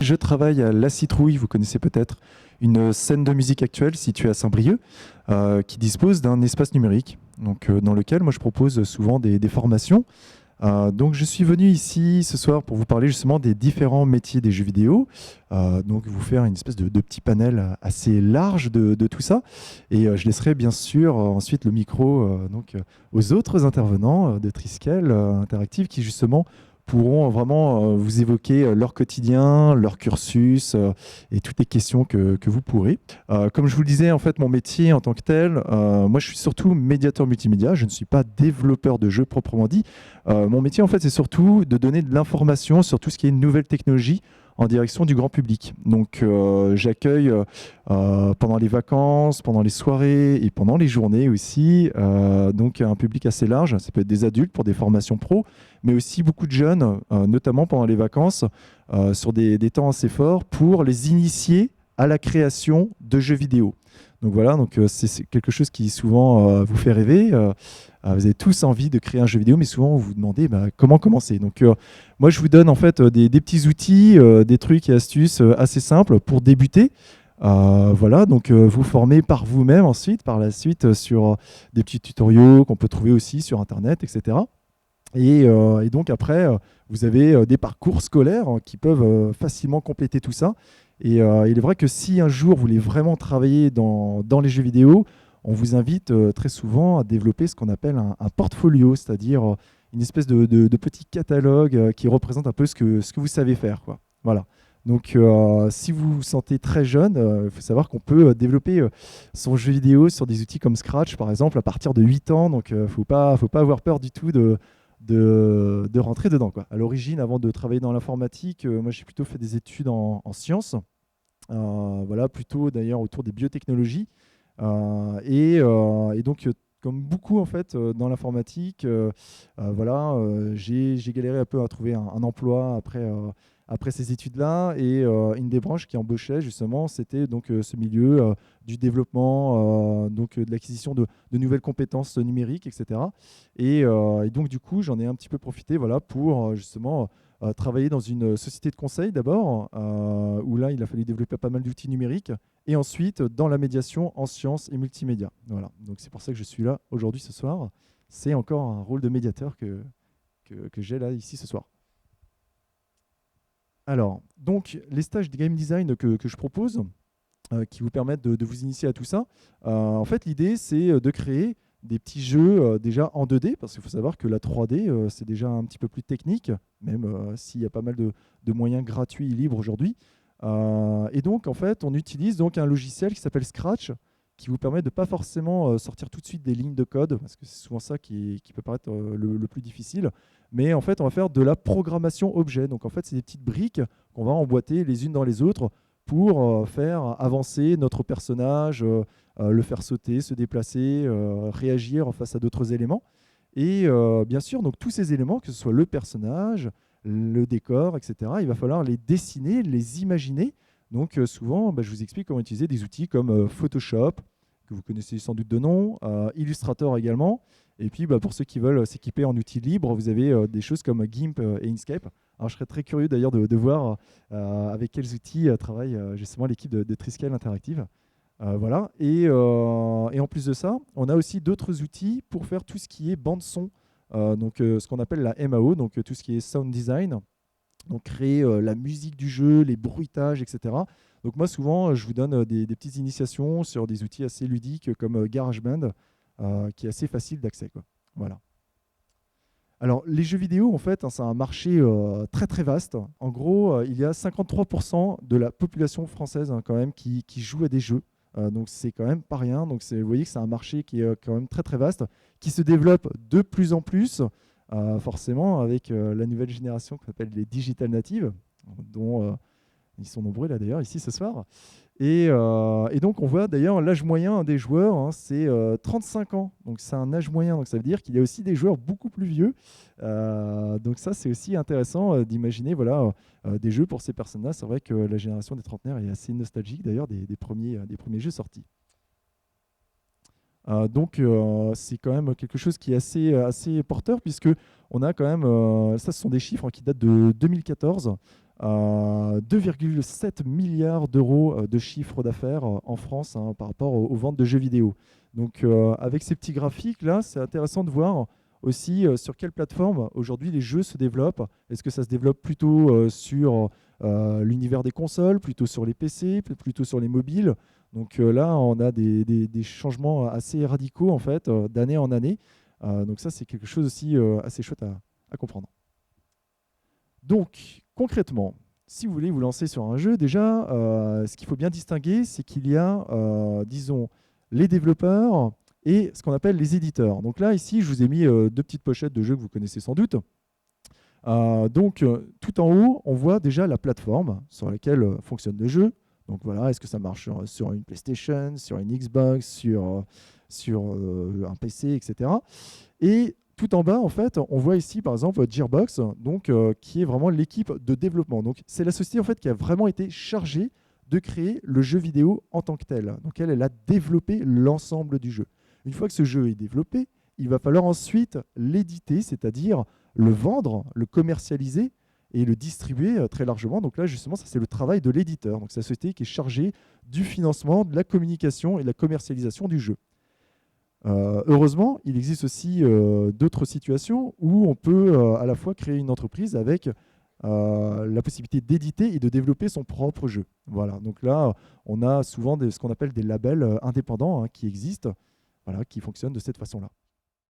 je travaille à La Citrouille, vous connaissez peut-être, une scène de musique actuelle située à Saint-Brieuc, qui dispose d'un espace numérique, donc, dans lequel moi je propose souvent des formations. Donc je suis venu ici ce soir pour vous parler justement des différents métiers des jeux vidéo, donc vous faire une espèce de petit panel assez large de tout ça, et je laisserai bien sûr ensuite le micro aux autres intervenants de Triskel Interactive qui justement pourront vraiment vous évoquer leur quotidien, leur cursus et toutes les questions que vous pourrez. Comme je vous le disais, en fait, mon métier en tant que tel, moi je suis surtout médiateur multimédia, je ne suis pas développeur de jeux proprement dit. Mon métier, en fait, c'est surtout de donner de l'information sur tout ce qui est nouvelle technologie en direction du grand public. Donc, j'accueille pendant les vacances, pendant les soirées et pendant les journées aussi, donc un public assez large. Ça peut être des adultes pour des formations pro, mais aussi beaucoup de jeunes, notamment pendant les vacances, sur des temps assez forts pour les initier à la création de jeux vidéo. Donc voilà, donc c'est quelque chose qui souvent vous fait rêver. Vous avez tous envie de créer un jeu vidéo, mais souvent vous vous demandez comment commencer. Donc moi je vous donne en fait des petits outils, des trucs et astuces assez simples pour débuter. Voilà, donc vous formez par vous-même ensuite, par la suite, sur des petits tutoriaux qu'on peut trouver aussi sur Internet, etc. Et donc après, vous avez des parcours scolaires qui peuvent facilement compléter tout ça. Et il est vrai que si un jour vous voulez vraiment travailler dans les jeux vidéo, on vous invite très souvent à développer ce qu'on appelle un portfolio, c'est-à-dire une espèce de petit catalogue qui représente un peu ce que vous savez faire, quoi. Voilà. Donc si vous vous sentez très jeune, il faut savoir qu'on peut développer son jeu vidéo sur des outils comme Scratch, par exemple, à partir de 8 ans. Donc il ne faut pas avoir peur du tout de rentrer dedans, quoi. À l'origine, avant de travailler dans l'informatique, moi j'ai plutôt fait des études en sciences, voilà, plutôt d'ailleurs autour des biotechnologies. Et donc, comme beaucoup en fait dans l'informatique, voilà, j'ai galéré un peu à trouver un emploi après ces études-là. Et une des branches qui embauchait justement, c'était donc ce milieu du développement, donc de l'acquisition de nouvelles compétences numériques, etc. Et donc du coup, j'en ai un petit peu profité, voilà, pour justement travailler dans une société de conseil d'abord, où là, il a fallu développer pas mal d'outils numériques, et ensuite dans la médiation en sciences et multimédia. Voilà. Donc c'est pour ça que je suis là aujourd'hui ce soir. C'est encore un rôle de médiateur que j'ai là ici ce soir. Alors, donc les stages de game design que je propose, qui vous permettent de vous initier à tout ça, en fait l'idée c'est de créer des petits jeux déjà en 2D, parce qu'il faut savoir que la 3D c'est déjà un petit peu plus technique, même s'il y a pas mal de moyens gratuits et libres aujourd'hui. Et donc en fait on utilise donc un logiciel qui s'appelle Scratch, qui vous permet de pas forcément sortir tout de suite des lignes de code, parce que c'est souvent ça qui peut paraître le plus difficile. Mais en fait on va faire de la programmation objet. Donc en fait c'est des petites briques qu'on va emboîter les unes dans les autres pour faire avancer notre personnage, le faire sauter, se déplacer, réagir face à d'autres éléments. Et bien sûr, donc, tous ces éléments, que ce soit le personnage, le décor, etc., il va falloir les dessiner, les imaginer. Donc souvent, je vous explique comment utiliser des outils comme Photoshop, que vous connaissez sans doute de nom, Illustrator également. Et puis pour ceux qui veulent s'équiper en outils libres, vous avez des choses comme GIMP et Inkscape. Alors je serais très curieux d'ailleurs de voir avec quels outils travaille justement l'équipe de Triskel Interactive. Voilà. Et en plus de ça, on a aussi d'autres outils pour faire tout ce qui est bande son, donc ce qu'on appelle la MAO, donc tout ce qui est sound design, donc créer la musique du jeu, les bruitages, etc. Donc moi souvent je vous donne des petites initiations sur des outils assez ludiques comme GarageBand, qui est assez facile d'accès, quoi. Voilà. Alors, les jeux vidéo, en fait, c'est un marché très très vaste. En gros, il y a 53% de la population française quand même qui joue à des jeux. Donc, c'est quand même pas rien. Donc, vous voyez que c'est un marché qui est quand même très très vaste, qui se développe de plus en plus, forcément, avec la nouvelle génération qu'on appelle les digital natives, dont ils sont nombreux là d'ailleurs ici ce soir. Et donc on voit d'ailleurs l'âge moyen des joueurs, hein, c'est 35 ans. Donc c'est un âge moyen. Donc ça veut dire qu'il y a aussi des joueurs beaucoup plus vieux. Donc ça c'est aussi intéressant d'imaginer voilà, des jeux pour ces personnes-là. C'est vrai que la génération des trentenaires est assez nostalgique d'ailleurs des premiers jeux sortis. Donc c'est quand même quelque chose qui est assez porteur, puisque on a quand même, ça ce sont des chiffres qui datent de 2014, 2,7 milliards d'euros de chiffre d'affaires en France hein, par rapport aux ventes de jeux vidéo. Donc avec ces petits graphiques là, c'est intéressant de voir aussi sur quelle plateforme aujourd'hui les jeux se développent. Est-ce que ça se développe plutôt sur l'univers des consoles, plutôt sur les PC, plutôt sur les mobiles? Donc là, on a des changements assez radicaux en fait, d'année en année. Donc ça, c'est quelque chose aussi assez chouette à comprendre. Donc concrètement, si vous voulez vous lancer sur un jeu, déjà, ce qu'il faut bien distinguer, c'est qu'il y a, disons, les développeurs et ce qu'on appelle les éditeurs. Donc là, ici, je vous ai mis deux petites pochettes de jeux que vous connaissez sans doute. Donc, tout en haut, on voit déjà la plateforme sur laquelle fonctionne le jeu. Donc voilà, est-ce que ça marche sur une PlayStation, sur une Xbox, sur un PC, etc. Et tout en bas, en fait, on voit ici, par exemple, Gearbox, donc, qui est vraiment l'équipe de développement. Donc, c'est la société en fait, qui a vraiment été chargée de créer le jeu vidéo en tant que tel. Donc, elle a développé l'ensemble du jeu. Une fois que ce jeu est développé, il va falloir ensuite l'éditer, c'est-à-dire le vendre, le commercialiser et le distribuer très largement. Donc là, justement, ça c'est le travail de l'éditeur. Donc c'est la société qui est chargée du financement, de la communication et de la commercialisation du jeu. Heureusement, il existe aussi d'autres situations où on peut à la fois créer une entreprise avec la possibilité d'éditer et de développer son propre jeu. Voilà. Donc là, on a souvent ce qu'on appelle des labels indépendants hein, qui existent, voilà, qui fonctionnent de cette façon-là.